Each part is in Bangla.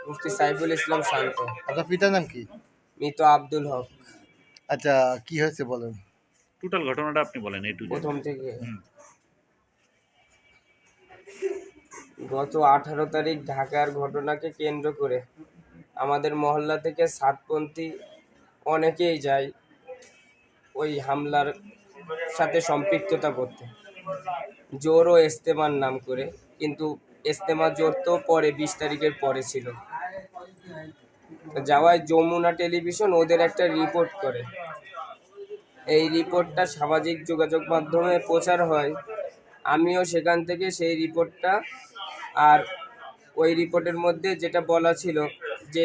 মুফতি সাইফুল ইসলাম শান্ত। আপনার পিতার নাম কি? মৃত আব্দুল হক। আচ্ছা, কি হয়েছে বলেন। টোটাল ঘটনাটা আপনি বলেন একটু। প্রথম থেকে গত 18 তারিখ ঢাকার ঘটনাকে কেন্দ্র করে আমাদের মহল্লা থেকে সাতপন্থী অনেকেই যায় ওই হামলার সাথে সম্পৃক্ততা করতে, জোর ও ইস্তেমার নাম করে। কিন্তু ইস্তেমা জোর তো পরে 20 তারিখের পরে ছিল। তো যাওয়ায় যমুনা টেলিভিশন ওদের একটা রিপোর্ট করে। এই রিপোর্টটা সামাজিক যোগাযোগ মাধ্যমে প্রচার হয়। আমিও সেখান থেকে সেই রিপোর্টটা, আর ওই রিপোর্টের মধ্যে যেটা বলা ছিল যে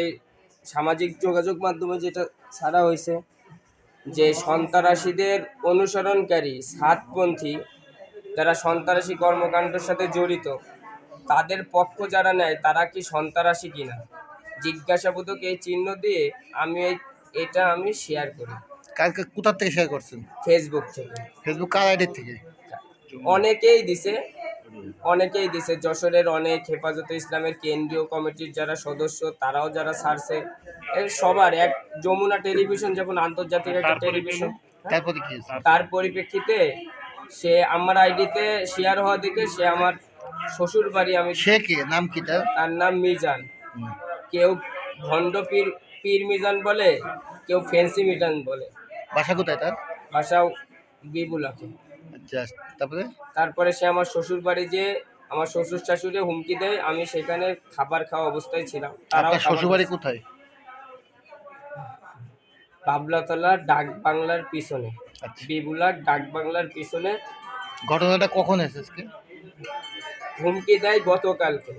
সামাজিক যোগাযোগ মাধ্যমে যেটা ছাড়া হয়েছে যে সন্ত্রাসীদের অনুসরণকারী সাতপন্থী যারা সন্ত্রাসী কর্মকাণ্ডের সাথে জড়িত, তাদের পক্ষ যারা নেয় তারা কি সন্ত্রাসী কিনা জিজ্ঞাসাবোধক এই চিহ্ন দিয়ে এটা আমি শেয়ার করি। কালকে কোথা থেকে শেয়ার করছেন? ফেসবুক থেকে। ফেসবুক কার আইডি থেকে? অনেকেই দিছে যশোরের অনেক হেফাজতে ইসলামের কেন্দ্রীয় কমিটির যারা সদস্য, তারাও যারা ছাড়ছে, সবার এক। যমুনা টেলিভিশন যখন আন্তর্জাতিক একটা টেলিভিশন, তারপরে কি হয়েছে? তার পরিপ্রেক্ষিতে সে আমার আইডিতে শেয়ার হওয়া দেখে সে আমার শ্বশুর বাড়ি, আমি সে কে, নাম কি তার? তার নাম মিজান। কেউ ভণ্ড পীর মিজান বলে, কেউ ফেন্সি মিজান বলে। বাসা কোথায় তার? বাসাও বিবুলাকে। আচ্ছা, তারপরে সে আমার শ্বশুর বাড়ি, যে আমার শ্বশুর শাশুড়ি হুমকি দেয়। আমি সেখানে খাবার খাওয়া অবস্থায় ছিলাম। তারাও শ্বশুর বাড়ি কোথায়? বাবলাতলা ডাক বাংলার পিছনে। আচ্ছা। বিবুলার ডাক বাংলার পিছনে। ঘটনাটা কখন এসেছে? হুমকি দেয় গতকালকে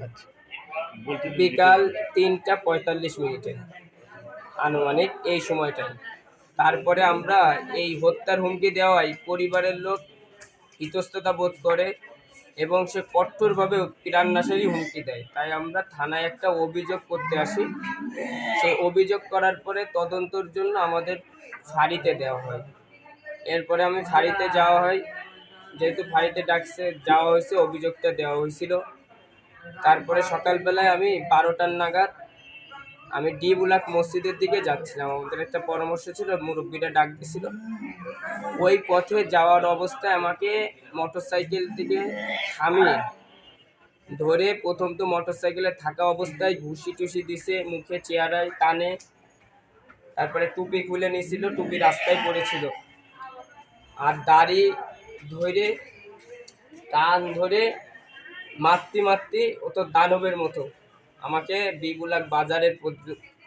বিকাল 3:45 আনুমানিক এই সময়টাই। তারপরে আমরা এই হত্যার হুমকি দেওয়ায় পরিবারের লোক ইতস্ততা বোধ করে এবং সে কঠোরভাবে প্রাণনাশেরই হুমকি দেয়। তাই আমরা থানায় একটা অভিযোগ করতে আসি। সেই অভিযোগ করার পরে তদন্তের জন্য আমাদের ফাঁড়িতে দেওয়া হয়। এরপরে আমি ফাঁড়িতে যাওয়া হয়, যেহেতু ফাঁড়িতে যাওয়া হয়েছে, অভিযোগটা দেওয়া হয়েছিল। তারপরে সকালবেলায় আমি 12টার নাগাদ আমি ডি বুলাক মসজিদের দিকে যাচ্ছিলাম। আমাদের একটা পরামর্শ ছিল, মুরব্বীরা ডাক দিয়েছিল। ওই পথে যাওয়ার অবস্থায় আমাকে মোটরসাইকেল থেকে থামিয়ে ধরে, প্রথম তো মোটরসাইকেলে থাকা অবস্থায় ঘুষি টুসি দিছে, মুখে চেহারায় টানে। তারপরে টুপি খুলে নিয়েছিল, টুপি রাস্তায় পড়েছিল। আর দাড়ি ধরে, কান ধরে মারতে ও তো দানবের মতো আমাকে বিবুলাক বাজারের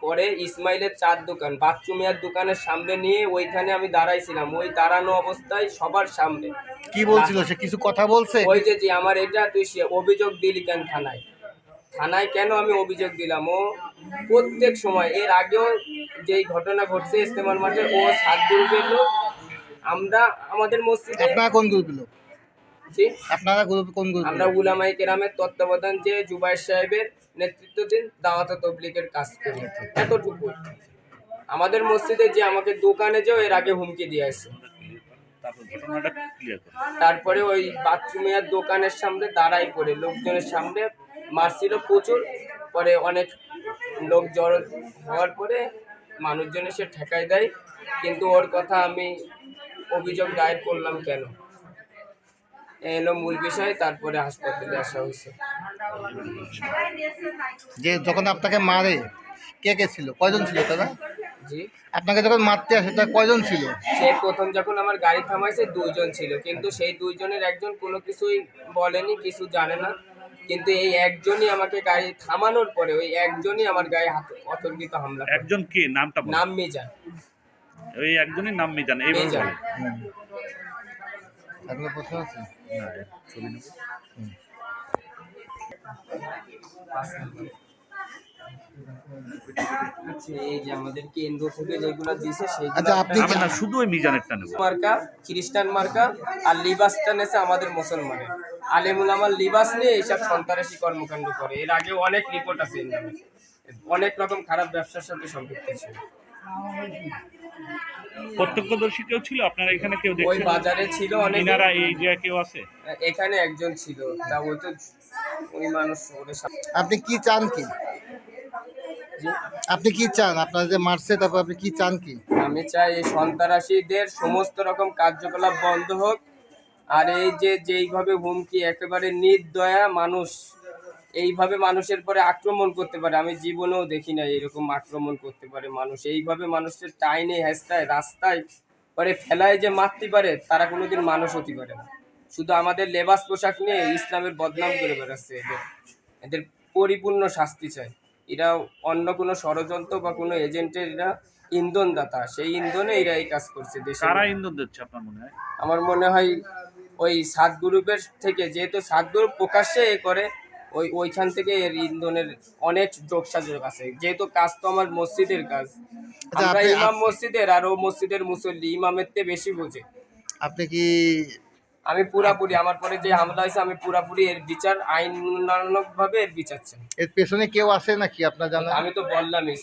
পরে ইসমাইলের চার দোকান, বাচ্চু মিয়ার দোকানের সামনে নিয়ে, ওইখানে আমি দাঁড়াইছিলাম। ওই দাঁড়ানো অবস্থায় সবার সামনে কি বলছিল সে? কিছু কথা বলছে? ওই যে আমার এটা তুই অভিযোগ দিলি কেন থানায় কেন আমি অভিযোগ দিলাম? ও প্রত্যেক সময়, এর আগেও যেই ঘটনা ঘটছে ইস্তেমার মাঠে, ও 7 গ্রুপের লোক। আমরা আমাদের মসজিদে, আপনারা কোন গ্রুপের লোক? আপনারা কোন গ্রুপ? আমরা উলামায়ে কেরামের তত্ত্বাবধান যে জুবাইর সাহেবের নেতৃত্বাধীন দাওয়াত ও তাবলীগের কাজ করি, এতটুকু। আমাদের মসজিদে যে আমাকে দোকানে যাও এর আগে হুমকি দিয়ে আসছে। তারপরে ওই বাচ্চু মিয়ার দোকানের সামনে দাঁড়াই পড়ে লোকজনের সামনে মারছিল প্রচুর। পরে অনেক লোক জড়ো হওয়ার পরে মানুষজন এসে ঠেকাই দেয়। কিন্তু ওর কথা আমি অভিযোগ দায়ের করলাম কেন, এলো মূল বিষয়। তারপরে হাসপাতালে আসা হয়েছে। যে যখন আপনাকে মারে কে কে ছিল, কয়জন ছিল তারা? জি, আপনাকে যখন মারতে আসে তারা কয়জন ছিল? সে প্রথম যখন আমার গাড়ি থামাইছে 2 জন ছিল, কিন্তু সেই 2 জনের একজন কোনো কিছুই বলেনি, কিছু জানে না। কিন্তু এই একজনই আমাকে গাড়ি থামানোর পরে, ওই একজনই আমার গায়ে অতর্কিত হামলা। একজন কে? নামটা বলেন। নাম মিজান। ওই একজনই নাম মিজান, এই মিজান। আপনার প্রশ্ন আছে? না, ছবি নেব। আচ্ছা, এই যে আমাদের কেন্দ্র থেকে যেগুলো দিয়েছে সেইগুলো। আচ্ছা, আপনি না, শুধু ওই মিজানেরটা নেব। মার্কা খ্রিস্টান মার্কা, আর লিবাসটা নেছে আমাদের মুসলমানের। আলেমুল আমার লিবাস নিয়ে এইসব সন্ত্রাসী কর্মকাণ্ড করে। এর আগে অনেক রিপোর্ট আছে, অনেক রকম খারাপ ব্যবসার সাথে সম্পৃক্ত ছিল। প্রত্যক্ষদর্শী কেউ ছিল আপনারা এখানে? কেউ দেখছেন? ওই বাজারে ছিল অনেক। ইনারা এই যে কেউ আছে? এখানে একজন ছিল, তা ওই তো ওই মানুষ। আপনি কি চান কি? জি, আপনি কি চান? আপনার যে মারছে তারপর আপনি কি চান কি? আমি চাই এই সন্ত্রাসীদের সমস্ত রকম কার্যকলাপ বন্ধ হোক। আর এই যে যেইভাবে হুমকি, একেবারে নির্দয়া মানুষ এইভাবে মানুষের পরে আক্রমণ করতে পারে, আমি জীবনেও দেখি না এরকম আক্রমণ করতে পারে মানুষ। এইভাবে মানুষের টাইনে হেঁচড়ায় রাস্তায় পরে ফেলায় যে মারতে পারে, তারা কোনোদিন মানুষ হতে পারে না। শুধু আমাদের লেবাস পোশাক নিয়ে ইসলামের বদনাম করে বেড়াচ্ছে। এদের এদের পরিপূর্ণ শাস্তি চাই। এরা অন্য কোনো ষড়যন্ত্র বা কোনো এজেন্টের এরা ইন্ধনদাতা, সেই ইন্ধনে এরা এই কাজ করছে দেশে। কারা ইন্ধন দিচ্ছে আপনার মনে হয়? আমার মনে হয় ওই সাত গ্রুপের থেকে, যেহেতু সাত গ্রুপ প্রকাশ্যে এ করে, ওইখান থেকে এর ইন্ধনের অনেক যোগসাযোগ আছে। যেহেতু কাজ তো আমার মসজিদের কাজ, আচ্ছা, আমরা আপনি ইমাম মসজিদের, আর ও মসজিদের মুসল্লি, ইমামের থেকে বেশি বোঝে। আপনি কি আমি পুরাপুরি, আমার পরে যে হামলা হয়েছে, আমি পুরাপুরি এর বিচার, আইনানুগ ভাবে এর বিচার চাই। এর পেছনে কেউ আছে নাকি আপনার জানা? আমি তো বললামই,